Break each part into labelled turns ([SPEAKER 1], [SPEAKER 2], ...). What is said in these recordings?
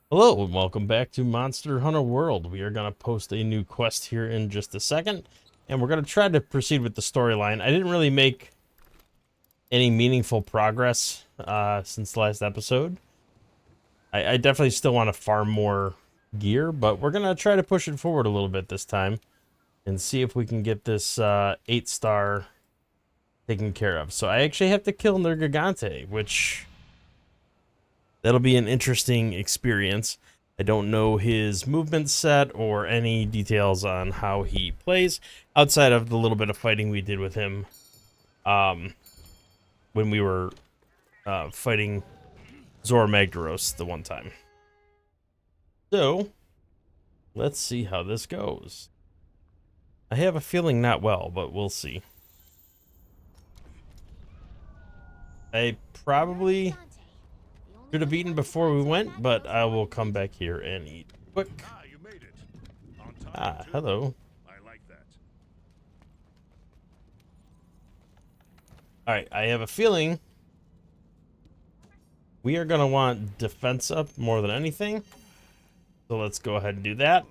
[SPEAKER 1] Hello and welcome back to Monster Hunter World. We are going to post a new quest here in just a second, and we're going to try to proceed with the storyline. I didn't really make any meaningful progress since the last episode. I definitely still want to farm more gear, but we're going to try to push it forward a little bit this time and see if we can get this 8-star taken care of. So I actually have to kill Nergigante, which that'll be an interesting experience. I don't know his movement set or any details on how he plays outside of the little bit of fighting we did with him when we were fighting Zor Magdaros the one time. So, let's see how this goes. I have a feeling not well, but we'll see. I probably should have eaten before we went, but I will come back here and eat quick.
[SPEAKER 2] You made it. On time,
[SPEAKER 1] Ah,
[SPEAKER 2] too.
[SPEAKER 1] hello.
[SPEAKER 2] I like that.
[SPEAKER 1] Alright, I have a feeling we are going to want defense up more than anything. So let's go ahead and do that.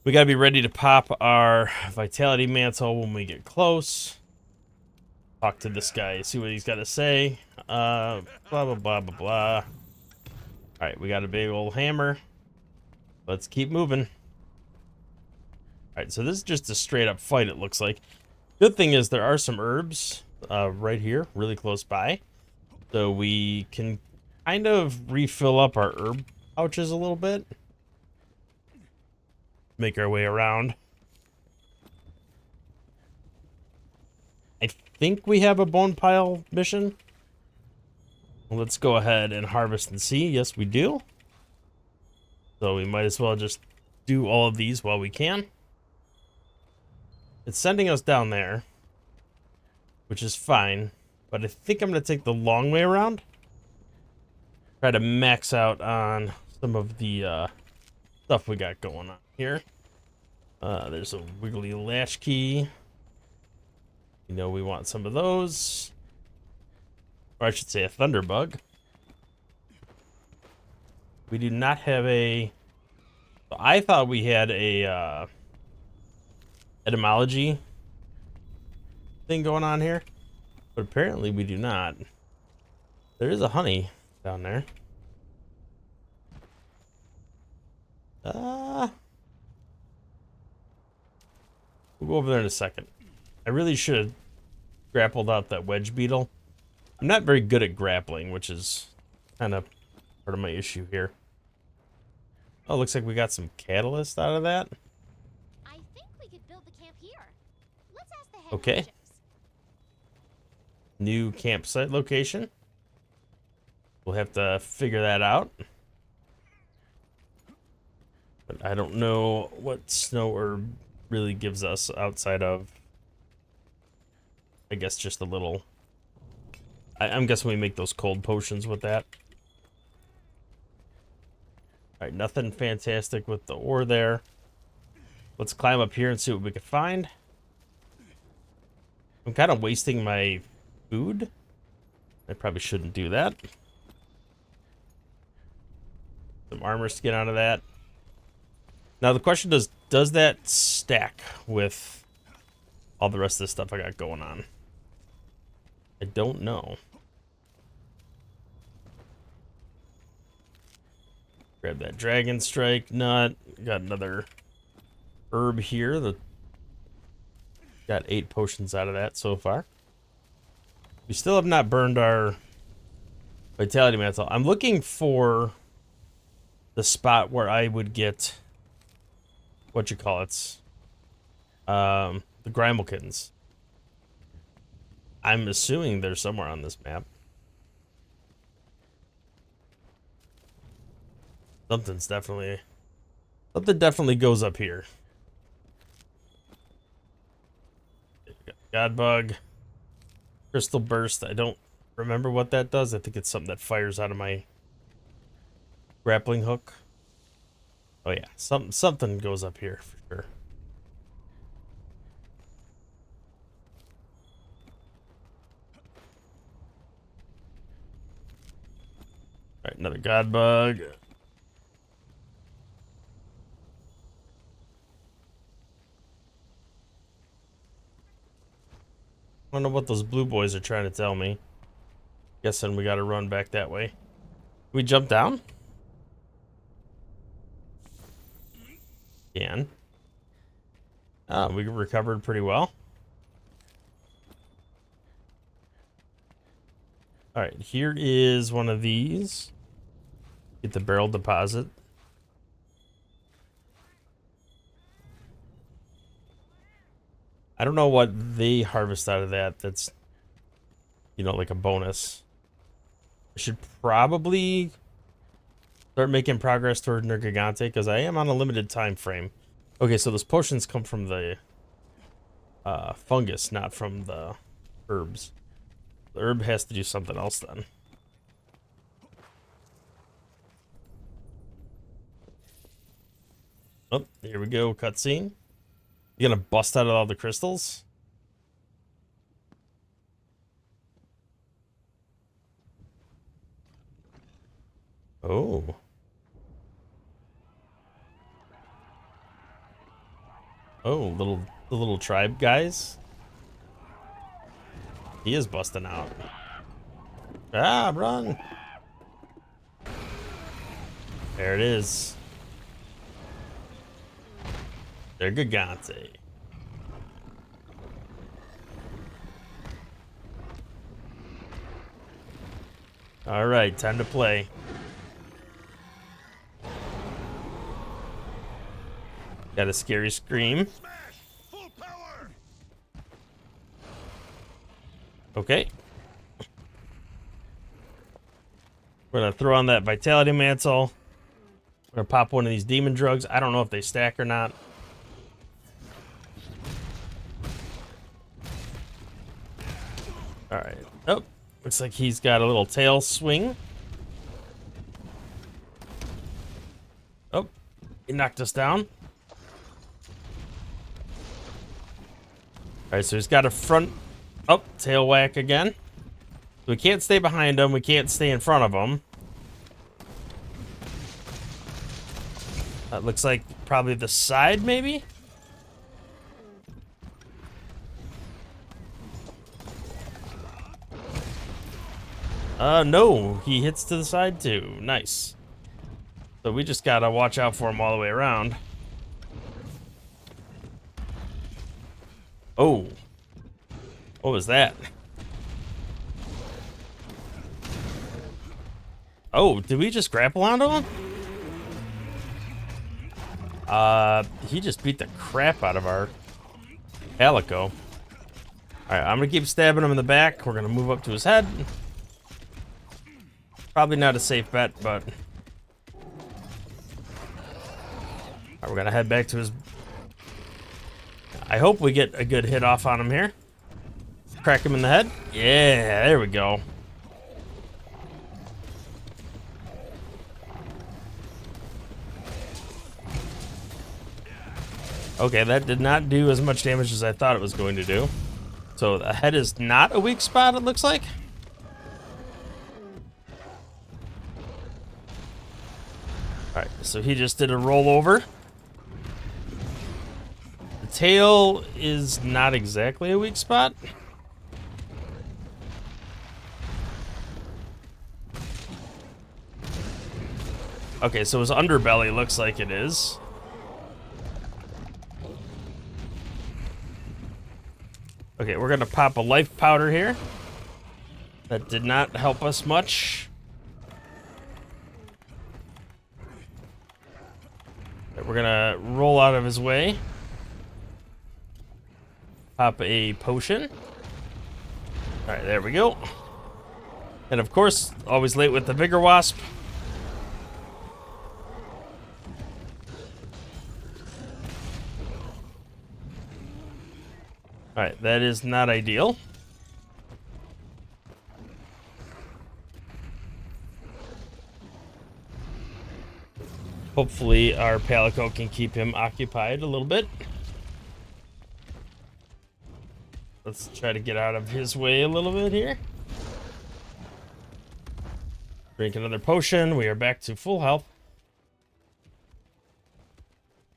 [SPEAKER 1] We got to be ready to pop our vitality mantle when we get close. Talk to this guy, see what he's got to say. Blah, blah, blah, blah, blah. Alright, we got a big old hammer. Let's keep moving. Alright, so this is just a straight up fight, it looks like. Good thing is there are some herbs right here, really close by. So we can kind of refill up our herb pouches a little bit. Make our way around. I think we have a bone pile mission. Well, let's go ahead and harvest and see. Yes, we do. So we might as well just do all of these while we can. It's sending us down there, which is fine. But I think I'm going to take the long way around. Try to max out on some of the stuff we got going on here. There's a wiggly latch key. You know we want some of those. Or I should say a thunderbug. We do not have a... I thought we had a etymology thing going on here. But apparently we do not. There is a honey down there. We'll go over there in a second. I really should have grappled out that wedge beetle. I'm not very good at grappling, which is kind of part of my issue here. Oh, looks like we got some catalyst out of that.
[SPEAKER 3] I think we could build the camp here. Let's ask the head
[SPEAKER 1] Okay.
[SPEAKER 3] honchos.
[SPEAKER 1] New campsite location. We'll have to figure that out. But I don't know what snow herb really gives us outside of, I guess, just a little. I'm guessing we make those cold potions with that. Alright, nothing fantastic with the ore there. Let's climb up here and see what we can find. I'm kind of wasting my food. I probably shouldn't do that. Some armor skin out of that. Now the question is, does that stack with all the rest of the stuff I got going on? I don't know. Grab that dragon strike nut. Got another herb here. Got 8 potions out of that so far. We still have not burned our vitality mantle. I'm looking for the spot where I would get what you call it, the Grimalkins. I'm assuming they're somewhere on this map. Something definitely goes up here. God bug, crystal burst. I don't remember what that does. I think it's something that fires out of my grappling hook. Oh yeah, something goes up here for sure. Alright, another god bug. I don't know what those blue boys are trying to tell me. Guessing we gotta run back that way. We jump down? Can. We recovered pretty well. Alright, here is one of these. Get the barrel deposit. I don't know what they harvest out of that. That's, you know, like a bonus. I should probably start making progress toward Nergigante because I am on a limited time frame. Okay, so those potions come from the fungus, not from the herbs. The herb has to do something else then. Oh, here we go, cutscene. You gonna bust out all the crystals? Oh. Oh, the little tribe guys. He is busting out. Ah, run! There it is. They're Gigante. All right, time to play. Got a scary scream.
[SPEAKER 2] Smash! Full power!
[SPEAKER 1] Okay. We're gonna throw on that vitality mantle. We're gonna pop one of these demon drugs. I don't know if they stack or not. All right. Oh, looks like he's got a little tail swing. Oh, he knocked us down. All right, so he's got a front. Oh, tail whack again. So we can't stay behind him. We can't stay in front of him. That looks like probably the side, maybe? No, he hits to the side too. Nice. So we just gotta watch out for him all the way around. Oh. What was that? Oh, did we just grapple onto him? He just beat the crap out of our Calico. Alright, I'm gonna keep stabbing him in the back. We're gonna move up to his head. Probably not a safe bet, but... Alright, we're gonna head back to his... I hope we get a good hit off on him here. Crack him in the head. Yeah, there we go. Okay, that did not do as much damage as I thought it was going to do. So the head is not a weak spot, it looks like. Alright, so he just did a rollover. The tail is not exactly a weak spot. Okay, so his underbelly looks like it is. Okay, we're gonna pop a life powder here. That did not help us much. We're gonna roll out of his way. Pop a potion. Alright, there we go. And of course, always late with the Vigor Wasp. Alright, that is not ideal. Hopefully our Palico can keep him occupied a little bit. Let's try to get out of his way a little bit here. Drink another potion. We are back to full health.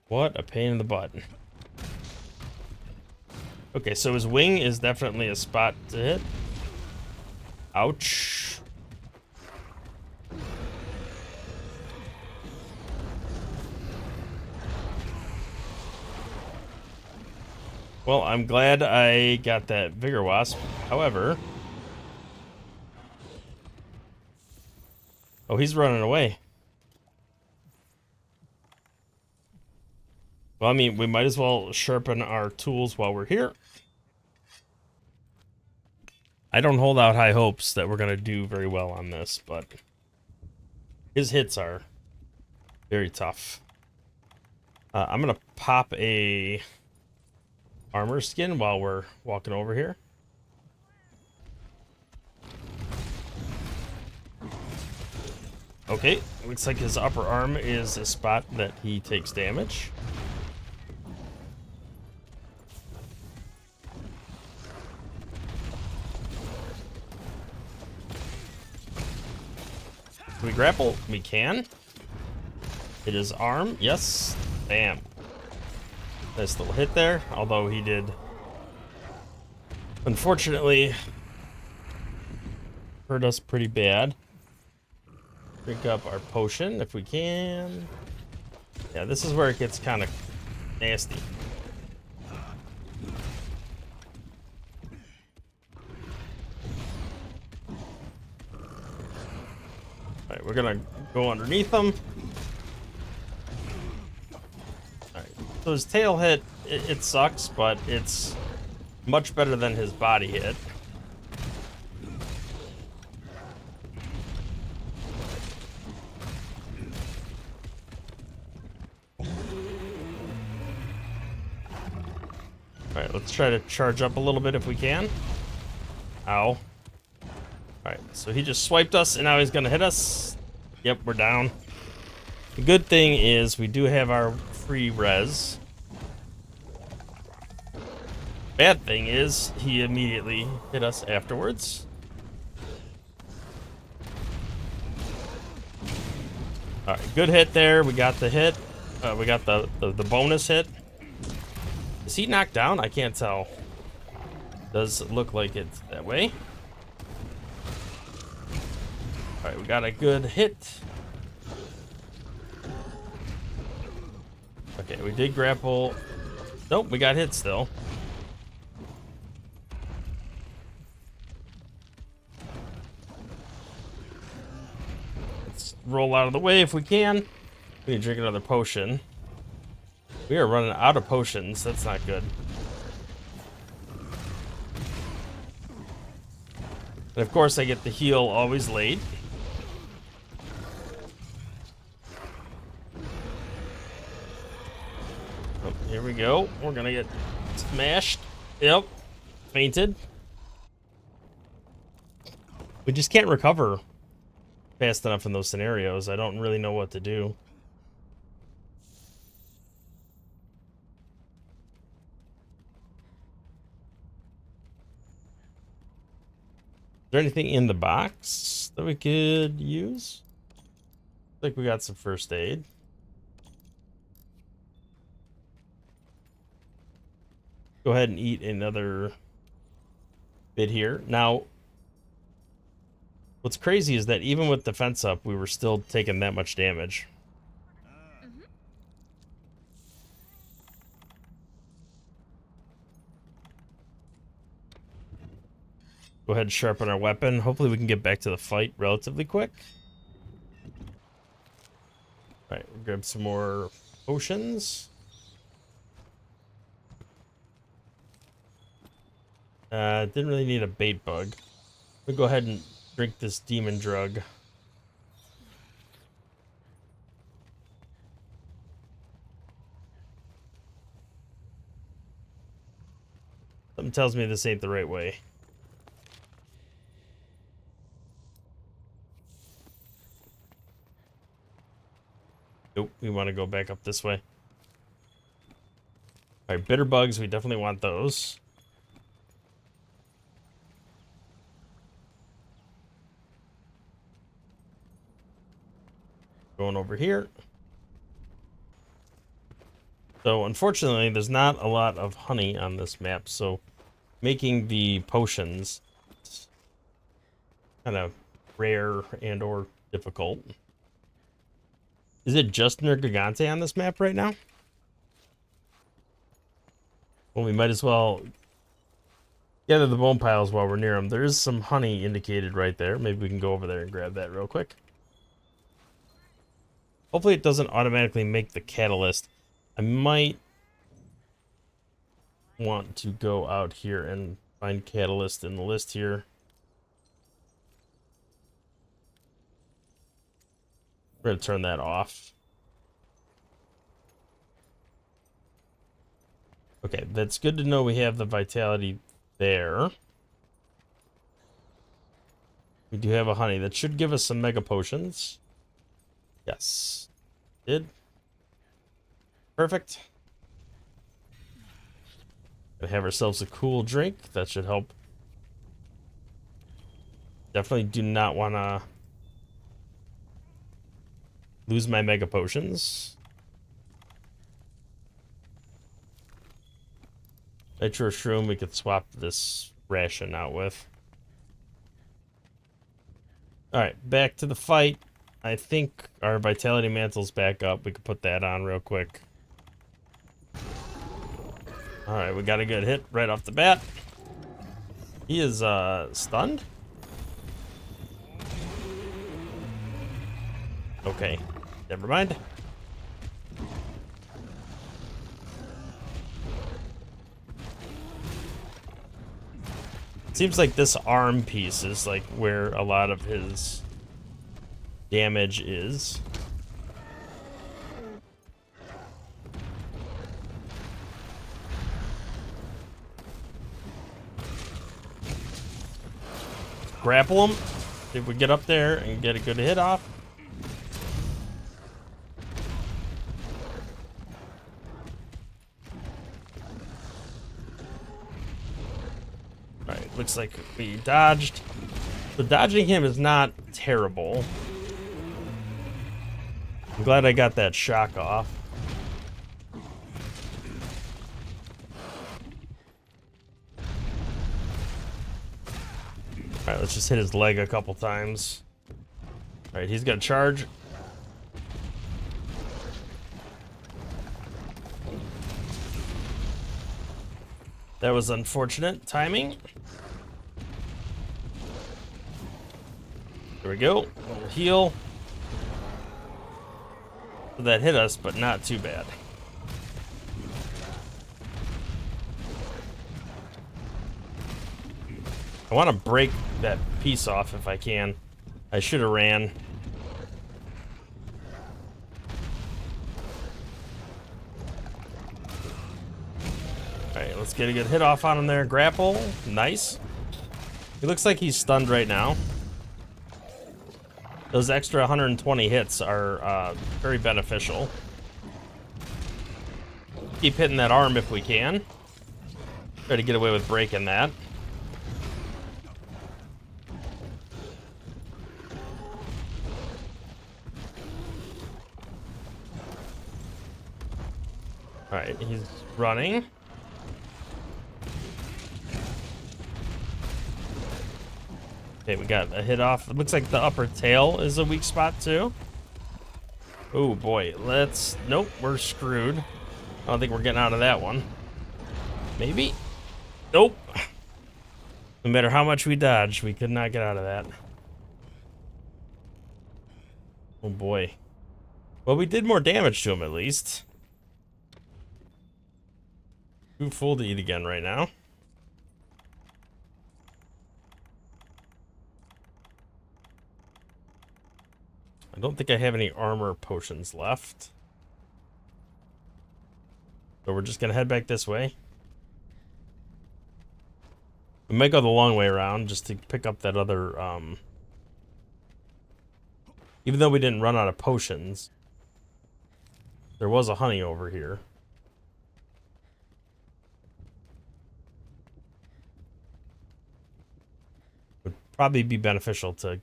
[SPEAKER 1] What a pain in the butt. Okay, so his wing is definitely a spot to hit. Ouch. Well, I'm glad I got that Vigor Wasp. However... Oh, he's running away. Well, I mean, we might as well sharpen our tools while we're here. I don't hold out high hopes that we're going to do very well on this, but his hits are very tough. I'm going to pop a armor skin while we're walking over here. Okay, looks like his upper arm is a spot that he takes damage. Can we grapple? We can. Hit his arm. Yes. Bam. Nice little hit there, although he did unfortunately hurt us pretty bad. Drink up our potion if we can. Yeah, this is where it gets kind of nasty. Alright, we're gonna go underneath them. Alright, so his tail hit, it sucks, but it's much better than his body hit. Alright, let's try to charge up a little bit if we can. Ow. Alright, so he just swiped us and now he's gonna hit us. Yep, we're down. The good thing is we do have our free res. Bad thing is he immediately hit us afterwards. Alright, good hit there. We got the hit. We got the bonus hit. Is he knocked down? I can't tell. Does look like it's that way. Alright, we got a good hit. Okay, we did grapple. Nope, we got hit still. Let's roll out of the way if we can. We need to drink another potion. We are running out of potions. That's not good. And of course, I get the heal always late. Oh, here we go. We're gonna get smashed. Yep. Fainted. We just can't recover fast enough in those scenarios. I don't really know what to do. Is there anything in the box that we could use? I think we got some first aid. Go ahead and eat another bit here. Now, what's crazy is that even with defense up, we were still taking that much damage. Go ahead and sharpen our weapon. Hopefully we can get back to the fight relatively quick. Alright, we'll grab some more potions. Didn't really need a bait bug. We'll go ahead and drink this demon drug. Something tells me this ain't the right way. Nope, we want to go back up this way. Alright, bitter bugs, we definitely want those. Going over here. So unfortunately, there's not a lot of honey on this map, so making the potions kind of rare and or difficult. Is it just Nergigante on this map right now? Well, we might as well gather the bone piles while we're near them. There is some honey indicated right there. Maybe we can go over there and grab that real quick. Hopefully it doesn't automatically make the catalyst. I might want to go out here and find catalyst in the list here. We're going to turn that off. Okay, that's good to know we have the vitality there. We do have a honey. That should give us some mega potions. Yes. Did. Perfect. Gonna have ourselves a cool drink. That should help. Definitely do not want to lose my mega potions. Nitro shroom we could swap this ration out with. Alright, back to the fight. I think our vitality mantle's back up. We could put that on real quick. Alright, we got a good hit right off the bat. He is stunned? Okay, never mind. Seems like this arm piece is like where a lot of his damage is. Grapple him. See if we get up there and get a good hit off. Alright, looks like we dodged. So dodging him is not terrible. I'm glad I got that shock off. Alright, let's just hit his leg a couple times. Alright, he's gonna charge. That was unfortunate timing. There we go. We'll heal. That hit us, but not too bad. I want to break that piece off if I can. I should have ran. Alright, let's get a good hit off on him there. Grapple. Nice. He looks like he's stunned right now. Those extra 120 hits are very beneficial. Keep hitting that arm if we can. Try to get away with breaking that. Alright, he's running. Okay, we got a hit off. It looks like the upper tail is a weak spot too. Oh boy, nope, we're screwed. I don't think we're getting out of that one. Maybe? Nope. No matter how much we dodge, we could not get out of that. Oh boy. Well, we did more damage to him at least. Too full to eat again right now. I don't think I have any armor potions left. So we're just gonna head back this way. We might go the long way around just to pick up that other, even though we didn't run out of potions, there was a honey over here. Would probably be beneficial to at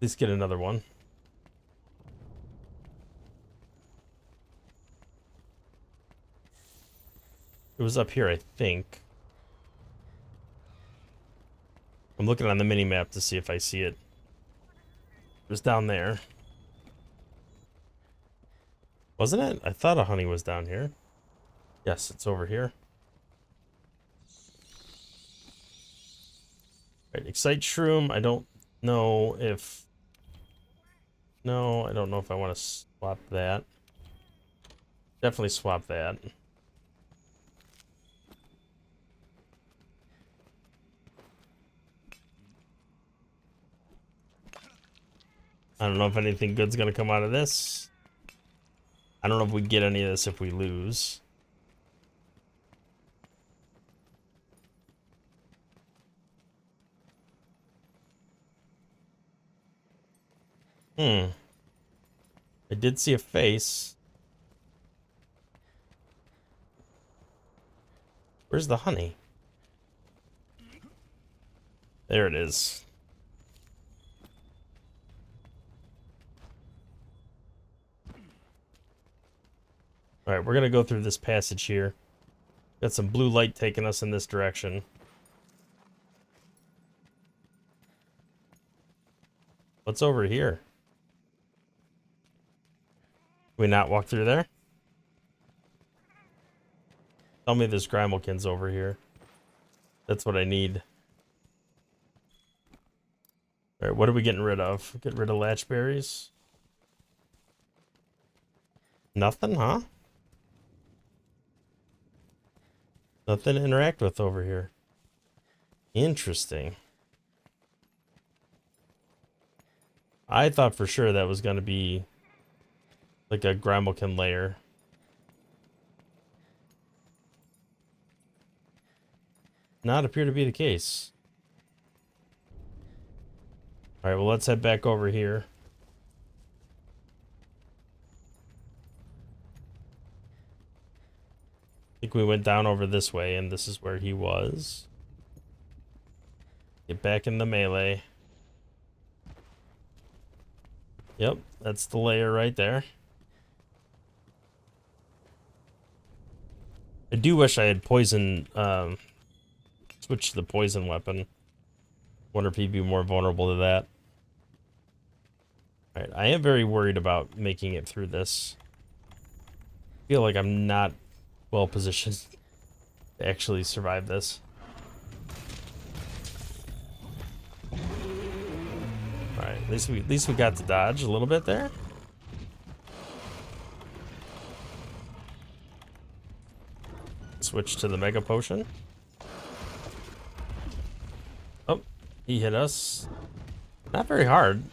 [SPEAKER 1] least get another one. It was up here, I think. I'm looking on the mini map to see if I see it. It was down there. Wasn't it? I thought a honey was down here. Yes, it's over here. Right, excite shroom. I don't know if... No, I don't know if I want to swap that. Definitely swap that. I don't know if anything good's gonna come out of this. I don't know if we get any of this if we lose. I did see a face. Where's the honey? There it is. Alright, we're gonna go through this passage here. Got some blue light taking us in this direction. What's over here? Can we not walk through there? Tell me there's Grimalkins over here. That's what I need. Alright, what are we getting rid of? Get rid of latchberries? Nothing, huh? Nothing to interact with over here. Interesting. I thought for sure that was going to be like a Grimalkin lair. Not appear to be the case. Alright, well, let's head back over here. I think we went down over this way, and this is where he was. Get back in the melee. Yep, that's the layer right there. I do wish I had poison, switched to the poison weapon. Wonder if he'd be more vulnerable to that. Alright, I am very worried about making it through this. I feel like I'm not well positioned to actually survive this. Alright, at least we got to dodge a little bit there. Switch to the mega potion. Oh, he hit us. Not very hard.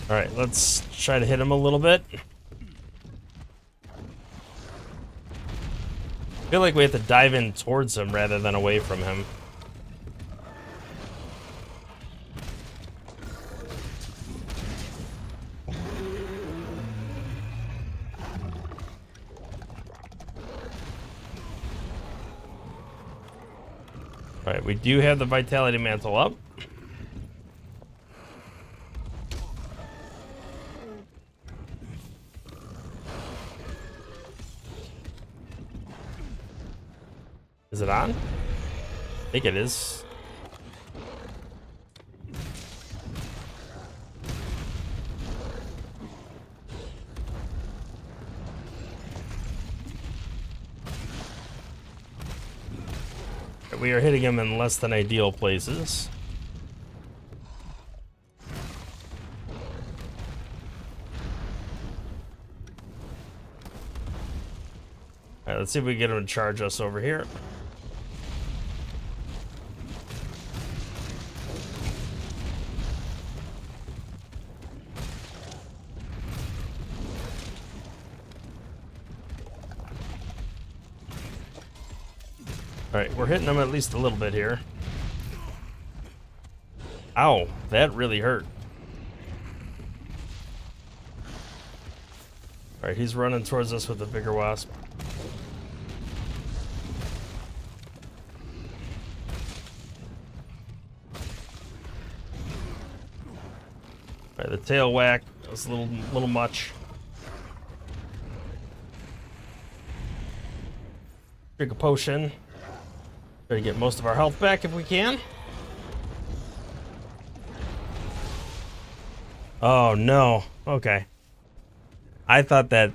[SPEAKER 1] Alright, let's try to hit him a little bit. I feel like we have to dive in towards him rather than away from him. Alright, we do have the Vitality Mantle up. Is it on? I think it is. We are hitting him in less than ideal places. Alright, let's see if we can get him to charge us over here. Alright, we're hitting them at least a little bit here. Ow, that really hurt. Alright, he's running towards us with a bigger wasp. The tail whack was a little much. Drink a potion. Try to get most of our health back if we can. Oh no. Okay. I thought that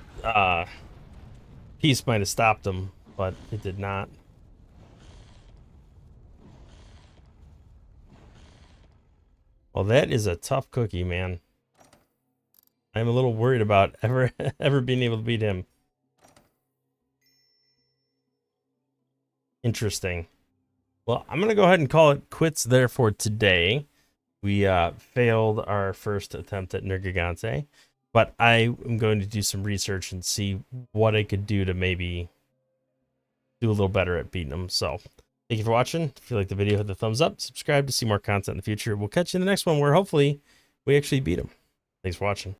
[SPEAKER 1] piece might have stopped him, but it did not. Well, that is a tough cookie, man. I'm a little worried about ever being able to beat him. Interesting. Well, I'm gonna go ahead and call it quits there for today. We failed our first attempt at Nergigante, but I am going to do some research and see what I could do to maybe do a little better at beating him. So thank you for watching. If you like the video, hit the thumbs up, subscribe to see more content in the future. We'll catch you in the next one where hopefully we actually beat him. Thanks for watching.